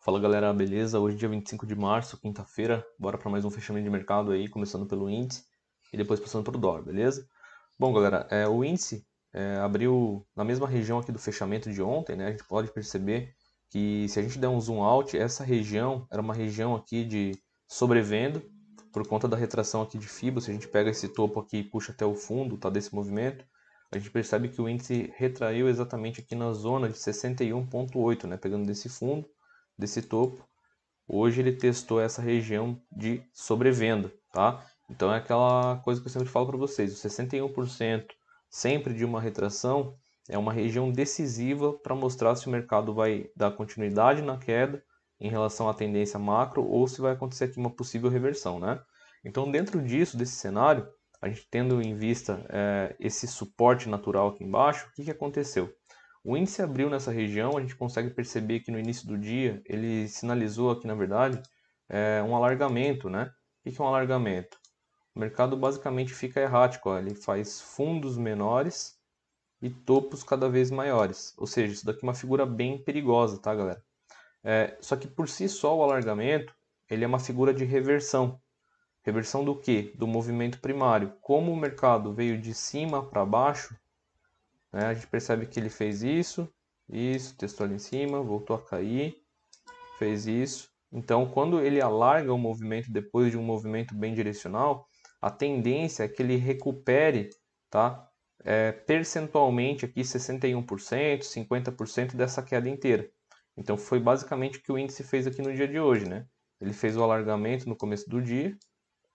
Fala galera, beleza? Hoje é dia 25 de março, quinta-feira. Bora para mais um fechamento de mercado aí, começando pelo índice e depois passando pelo dólar, beleza? Bom, galera, o índice abriu na mesma região aqui do fechamento de ontem, né? A gente pode perceber que se a gente der um zoom out, essa região era uma região aqui de sobrevenda por conta da retração aqui de FIBA. Se a gente pega esse topo aqui e puxa até o fundo, tá, desse movimento, a gente percebe que o índice retraiu exatamente aqui na zona de 61,8, né? Pegando desse fundo, desse topo. Hoje ele testou essa região de sobrevenda, tá? Então é aquela coisa que eu sempre falo para vocês, o 61% sempre de uma retração é uma região decisiva para mostrar se o mercado vai dar continuidade na queda em relação à tendência macro ou se vai acontecer aqui uma possível reversão, né? Então dentro disso, desse cenário, a gente tendo em vista esse suporte natural aqui embaixo, o que, que aconteceu? O índice abriu nessa região, a gente consegue perceber que no início do dia ele sinalizou aqui, na verdade, um alargamento, né? O que é um alargamento? O mercado basicamente fica errático, ó, ele faz fundos menores e topos cada vez maiores. Ou seja, isso daqui é uma figura bem perigosa, tá, galera? Só que por si só o alargamento, ele é uma figura de reversão. Reversão do quê? Do movimento primário. Como o mercado veio de cima para baixo, né? A gente percebe que ele fez isso, testou ali em cima, voltou a cair, fez isso. Então, quando ele alarga o movimento depois de um movimento bem direcional, a tendência é que ele recupere, tá? Percentualmente aqui 61%, 50% dessa queda inteira. Então, foi basicamente o que o índice fez aqui no dia de hoje, né? Ele fez o alargamento no começo do dia,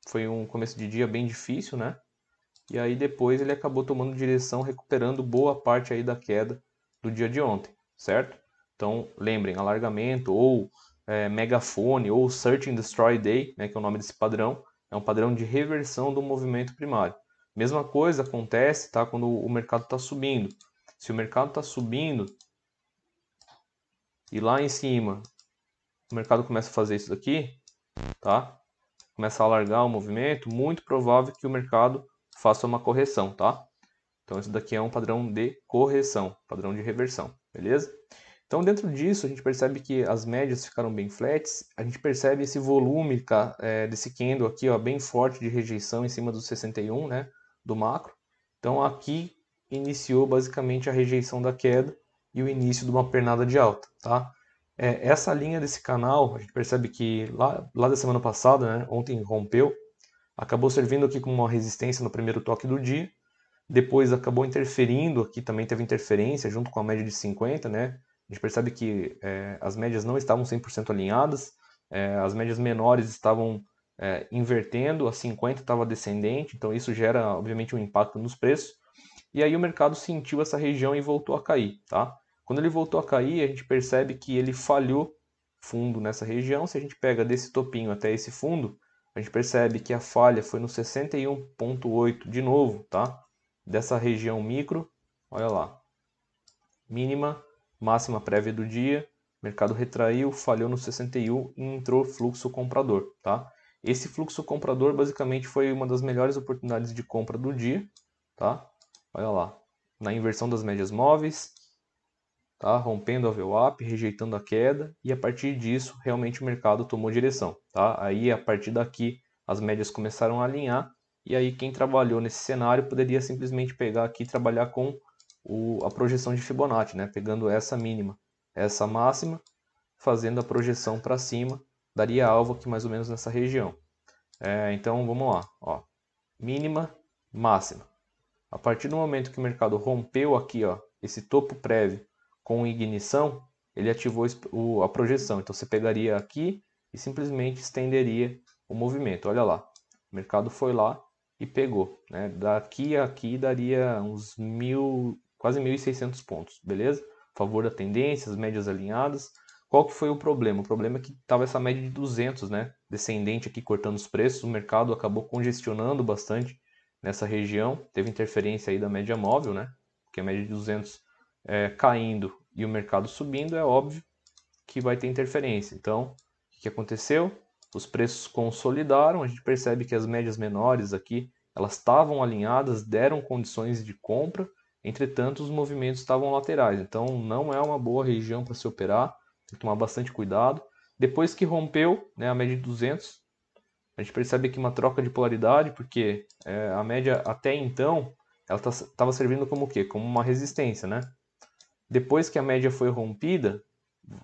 foi um começo de dia bem difícil, né? E aí depois ele acabou tomando direção, recuperando boa parte aí da queda do dia de ontem, certo? Então lembrem, alargamento ou megafone ou Search and Destroy Day, né, que é o nome desse padrão, é um padrão de reversão do movimento primário. Mesma coisa acontece, tá, quando o mercado está subindo. Se o mercado está subindo e lá em cima o mercado começa a fazer isso daqui, tá? Começa a alargar o movimento, muito provável que o mercado faça uma correção, tá? Então, esse daqui é um padrão de correção, padrão de reversão, beleza? Então, dentro disso, a gente percebe que as médias ficaram bem flats, a gente percebe esse volume desse candle aqui, ó, bem forte de rejeição em cima do 61, né, do macro. Então, aqui iniciou basicamente a rejeição da queda e o início de uma pernada de alta, tá? Essa linha desse canal, a gente percebe que lá da semana passada, né, ontem rompeu, acabou servindo aqui como uma resistência no primeiro toque do dia, depois acabou interferindo, aqui também teve interferência junto com a média de 50, né? A gente percebe que as médias não estavam 100% alinhadas, as médias menores estavam invertendo, a 50 estava descendente, então isso gera, obviamente, um impacto nos preços. E aí o mercado sentiu essa região e voltou a cair, tá? Quando ele voltou a cair, a gente percebe que ele falhou fundo nessa região. Se a gente pega desse topinho até esse fundo, a gente percebe que a falha foi no 61,8 de novo, tá? Dessa região micro, olha lá, mínima, máxima prévia do dia, mercado retraiu, falhou no 61 e entrou fluxo comprador, tá? Esse fluxo comprador basicamente foi uma das melhores oportunidades de compra do dia, tá? Olha lá, na inversão das médias móveis, tá? Rompendo a VWAP, rejeitando a queda e a partir disso realmente o mercado tomou direção, tá? Aí a partir daqui as médias começaram a alinhar e aí quem trabalhou nesse cenário poderia simplesmente pegar aqui e trabalhar com a projeção de Fibonacci, né? Pegando essa mínima, essa máxima, fazendo a projeção para cima, daria alvo aqui mais ou menos nessa região. Então vamos lá, ó. Mínima, máxima. A partir do momento que o mercado rompeu aqui, ó, esse topo prévio com ignição, ele ativou a projeção. Então você pegaria aqui e simplesmente estenderia o movimento. Olha lá, o mercado foi lá e pegou, né? Daqui a aqui daria uns quase 1.600 pontos, beleza? A favor da tendência, as médias alinhadas. Qual que foi o problema? O problema é que estava essa média de 200, né? Descendente aqui cortando os preços. O mercado acabou congestionando bastante nessa região. Teve interferência aí da média móvel, né? Porque a média de 200 caindo e o mercado subindo, é óbvio que vai ter interferência. Então, o que aconteceu? Os preços consolidaram, a gente percebe que as médias menores aqui, elas estavam alinhadas, deram condições de compra, entretanto os movimentos estavam laterais, então não é uma boa região para se operar, tem que tomar bastante cuidado. Depois que rompeu, né, a média de 200, a gente percebe aqui uma troca de polaridade, porque a média até então ela estava servindo como o quê? Como uma resistência, né? Depois que a média foi rompida,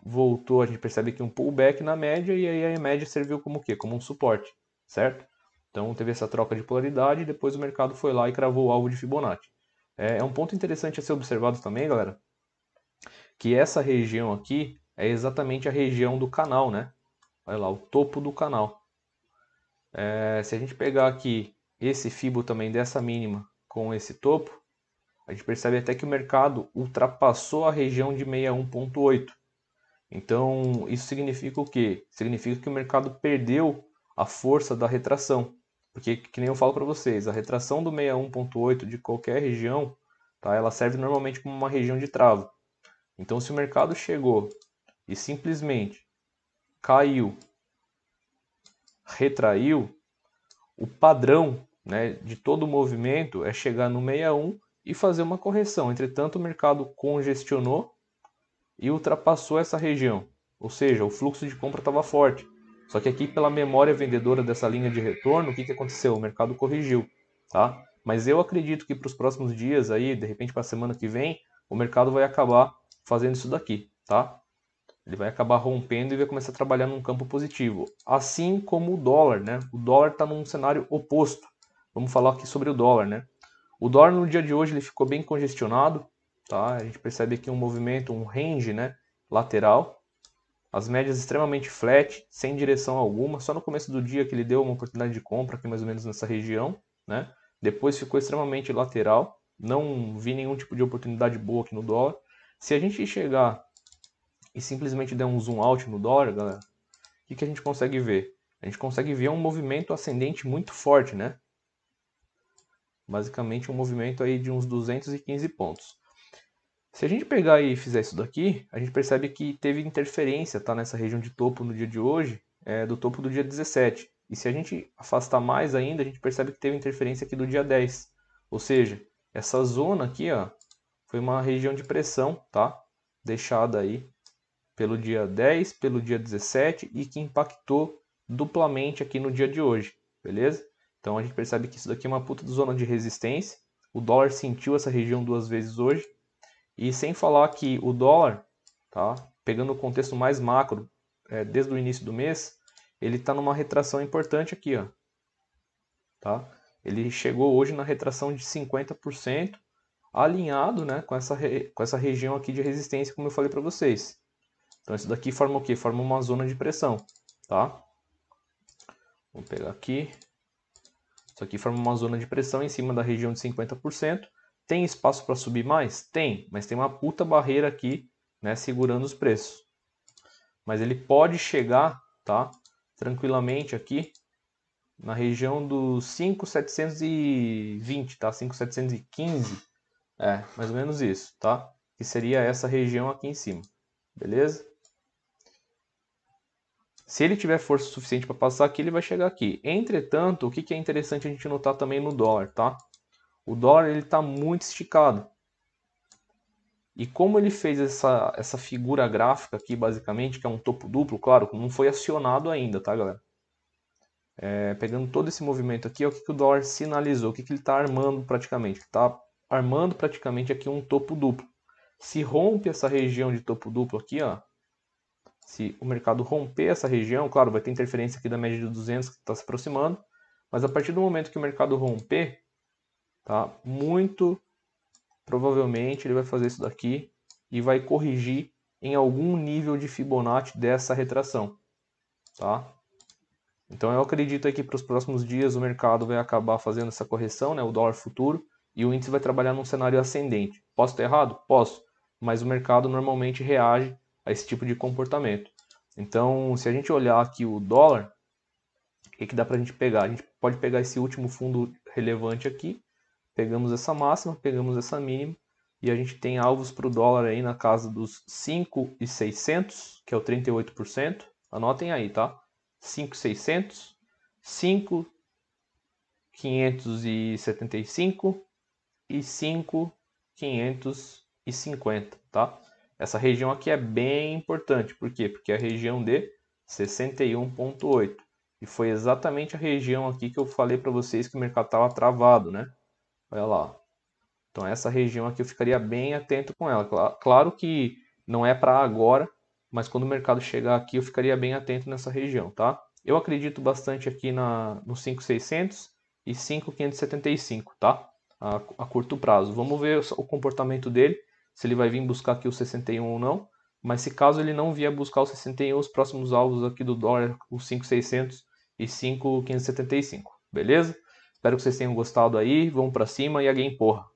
voltou, a gente percebe aqui um pullback na média, e aí a média serviu como o quê? Como um suporte, certo? Então teve essa troca de polaridade e depois o mercado foi lá e cravou o alvo de Fibonacci. É um ponto interessante a ser observado também, galera, que essa região aqui é exatamente a região do canal, né? Olha lá, o topo do canal. Se a gente pegar aqui esse Fibo também dessa mínima com esse topo, a gente percebe até que o mercado ultrapassou a região de 61,8. Então, isso significa o quê? Significa que o mercado perdeu a força da retração. Porque, que nem eu falo para vocês, a retração do 61,8 de qualquer região, tá, ela serve normalmente como uma região de trava. Então, se o mercado chegou e simplesmente caiu, retraiu, o padrão, né, de todo o movimento é chegar no 61 e fazer uma correção. Entretanto, o mercado congestionou e ultrapassou essa região. Ou seja, o fluxo de compra estava forte. Só que aqui, pela memória vendedora dessa linha de retorno, o que aconteceu? O mercado corrigiu. Tá? Mas eu acredito que para os próximos dias, aí, de repente para a semana que vem, o mercado vai acabar fazendo isso daqui. Tá? Ele vai acabar rompendo e vai começar a trabalhar num campo positivo. Assim como o dólar. Né? O dólar está num cenário oposto. Vamos falar aqui sobre o dólar. Né? O dólar no dia de hoje ele ficou bem congestionado. Tá? A gente percebe aqui um movimento, um range, né, lateral. As médias extremamente flat, sem direção alguma. Só no começo do dia que ele deu uma oportunidade de compra aqui mais ou menos nessa região. Né? Depois ficou extremamente lateral. Não vi nenhum tipo de oportunidade boa aqui no dólar. Se a gente chegar e simplesmente der um zoom out no dólar, galera, o que a gente consegue ver? A gente consegue ver um movimento ascendente muito forte, né? Basicamente um movimento aí de uns 215 pontos. Se a gente pegar e fizer isso daqui, a gente percebe que teve interferência, tá, nessa região de topo no dia de hoje, do topo do dia 17. E se a gente afastar mais ainda, a gente percebe que teve interferência aqui do dia 10. Ou seja, essa zona aqui, ó, foi uma região de pressão, tá? Deixada aí pelo dia 10, pelo dia 17 e que impactou duplamente aqui no dia de hoje, beleza? Então a gente percebe que isso daqui é uma puta zona de resistência. O dólar sentiu essa região duas vezes hoje. E sem falar que o dólar, tá, pegando o contexto mais macro, desde o início do mês, ele está numa retração importante aqui. Ó, tá? Ele chegou hoje na retração de 50%, alinhado, né, com essa região aqui de resistência, como eu falei para vocês. Então isso daqui forma o quê? Forma uma zona de pressão. Tá? Vamos pegar aqui. Isso aqui forma uma zona de pressão em cima da região de 50%. Tem espaço para subir mais? Tem, mas tem uma puta barreira aqui, né, segurando os preços. Mas ele pode chegar, tá, tranquilamente aqui na região dos 5.720, tá? 5.715, mais ou menos isso, tá? Que seria essa região aqui em cima, beleza? Se ele tiver força suficiente para passar aqui, ele vai chegar aqui. Entretanto, o que é interessante a gente notar também no dólar, tá? O dólar ele está muito esticado. E como ele fez essa figura gráfica aqui, basicamente, que é um topo duplo, claro, não foi acionado ainda, tá, galera? Pegando todo esse movimento aqui, o que o dólar sinalizou, o que ele está armando praticamente? Está armando praticamente aqui um topo duplo. Se rompe essa região de topo duplo aqui, ó, se o mercado romper essa região, claro, vai ter interferência aqui da média de 200 que está se aproximando, mas a partir do momento que o mercado romper, tá, muito provavelmente ele vai fazer isso daqui e vai corrigir em algum nível de Fibonacci dessa retração, tá? Então eu acredito que para os próximos dias o mercado vai acabar fazendo essa correção, né, o dólar futuro, e o índice vai trabalhar num cenário ascendente. Posso estar errado? Posso, mas o mercado normalmente reage a esse tipo de comportamento. Então, se a gente olhar aqui o dólar, o que dá para a gente pegar? A gente pode pegar esse último fundo relevante aqui, pegamos essa máxima, pegamos essa mínima, e a gente tem alvos para o dólar aí na casa dos 5.600, que é o 38%. Anotem aí, tá? 5.600, 5.575 e 5.550, tá? Essa região aqui é bem importante. Por quê? Porque é a região de 61,8. E foi exatamente a região aqui que eu falei para vocês que o mercado estava travado, né? Olha lá. Então essa região aqui eu ficaria bem atento com ela. Claro que não é para agora, mas quando o mercado chegar aqui eu ficaria bem atento nessa região, tá? Eu acredito bastante aqui no 5.600 e 5.575, tá? A curto prazo. Vamos ver o comportamento dele, se ele vai vir buscar aqui o 61 ou não. Mas se caso ele não vier buscar o 61, os próximos alvos aqui do dólar, os 5.600 e 5.575, beleza? Espero que vocês tenham gostado aí, vamos para cima e a game porra.